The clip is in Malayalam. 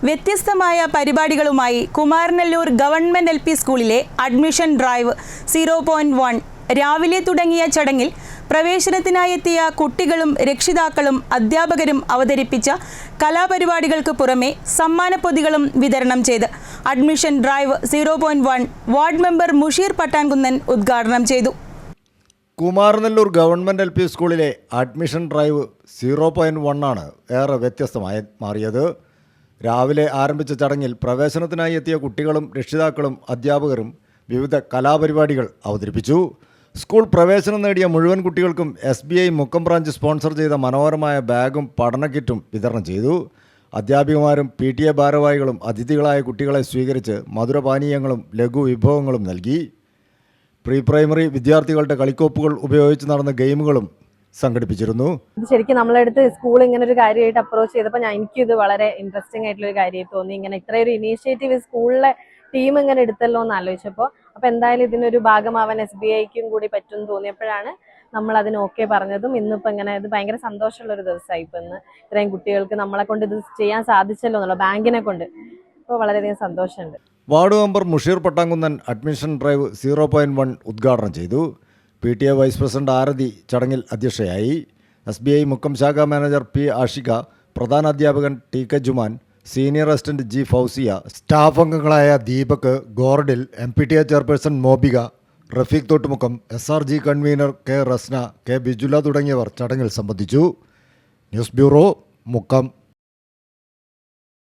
വ്യത്യസ്തമായ പരിപാടികളുമായി കുമാരനെല്ലൂർ ഗവൺമെന്റ് LP സ്കൂളിലെ അഡ്മിഷൻ ഡ്രൈവ് 0.1 രാവിലെ തുടങ്ങിയ ചടങ്ങിൽ പ്രവേശനത്തിനായെത്തിയ കുട്ടികളും രക്ഷിതാക്കളും അധ്യാപകരും അവതരിപ്പിച്ച കലാപരിപാടികൾക്ക് പുറമെ സമ്മാനപ്പൊതികളും വിതരണം ചെയ്ത് admission drive 0.1 ward member Musheer Pattankunnan ഉദ്ഘാടനം ചെയ്തു. കുമാരനെല്ലൂർ ഗവൺമെന്റ് LP സ്കൂളിലെ അഡ്മിഷൻ ഡ്രൈവ് 0.1 ആണ് ഏറെ വ്യത്യസ്തമായി മാറിയത്. രാവിലെ ആരംഭിച്ച ചടങ്ങിൽ പ്രവേശനത്തിനായി എത്തിയ കുട്ടികളും രക്ഷിതാക്കളും അധ്യാപകരും വിവിധ കലാപരിപാടികൾ അവതരിപ്പിച്ചു. സ്കൂൾ പ്രവേശനം നേടിയ മുഴുവൻ കുട്ടികൾക്കും SBI മുക്കം ബ്രാഞ്ച് സ്പോൺസർ ചെയ്ത മനോഹരമായ ബാഗും പഠന കിറ്റും വിതരണം ചെയ്തു. അധ്യാപികമാരും PTA ഭാരവാഹികളും അതിഥികളായ കുട്ടികളെ സ്വീകരിച്ച് മധുരപാനീയങ്ങളും ലഘു വിഭവങ്ങളും നൽകി. പ്രീ പ്രൈമറി വിദ്യാർത്ഥികളുടെ കളിക്കോപ്പുകൾ ഉപയോഗിച്ച് നടന്ന ഗെയിമുകളും സംഘടിപ്പിച്ചിരുന്നു. ശരിക്കും നമ്മളെടുത്ത് സ്കൂൾ ഇങ്ങനെ ഒരു കാര്യമായിട്ട് അപ്രോച്ച് ചെയ്തപ്പോൾ എനിക്കിത് വളരെ ഇൻട്രസ്റ്റിംഗ് ആയിട്ടുള്ള ഒരു കാര്യമായിട്ട് തോന്നി. ഇങ്ങനെ ഇത്രയൊരു ഇനീഷ്യേറ്റീവ് സ്കൂളിലെ ടീം ഇങ്ങനെ എടുത്തല്ലോ എന്ന് ആലോചിച്ചപ്പോൾ അപ്പോൾ എന്തായാലും ഇതിനൊരു ഭാഗമാവാൻ SBIക്കും കൂടി പറ്റുമെന്ന് തോന്നിയപ്പോഴാണ് നമ്മൾ അതിന് ഓക്കെ പറഞ്ഞതും. ഇന്നിപ്പോൾ ഇങ്ങനെ ഇത് ഭയങ്കര സന്തോഷമുള്ള ഒരു ദിവസമായി. ഇപ്പം ഇന്ന് ഇത്രയും കുട്ടികൾക്ക് നമ്മളെ കൊണ്ട് ഇത് ചെയ്യാൻ സാധിച്ചല്ലോ എന്നുള്ള ബാങ്കിനെ കൊണ്ട് ഇപ്പോൾ വളരെയധികം സന്തോഷമുണ്ട്. Ward member Musheer Pattankunnan admission drive 0.1 ഉദ്ഘാടനം ചെയ്തു. PTA വൈസ് പ്രസിഡന്റ് ആരതി ചടങ്ങിൽ അധ്യക്ഷയായി. SBI മുക്കം ശാഖാ മാനേജർ P ആഷിക, പ്രധാന അധ്യാപകൻ TK Juman, senior assistant G Fousiya, staff അംഗങ്ങളായ Deepak, Gordil, MPTA chairperson Mobika, Rafeeq Thottumukkam, SRG convener K Rasna, K Bijula തുടങ്ങിയവർ ചടങ്ങിൽ സംബന്ധിച്ചു. News bureau, Mukkam.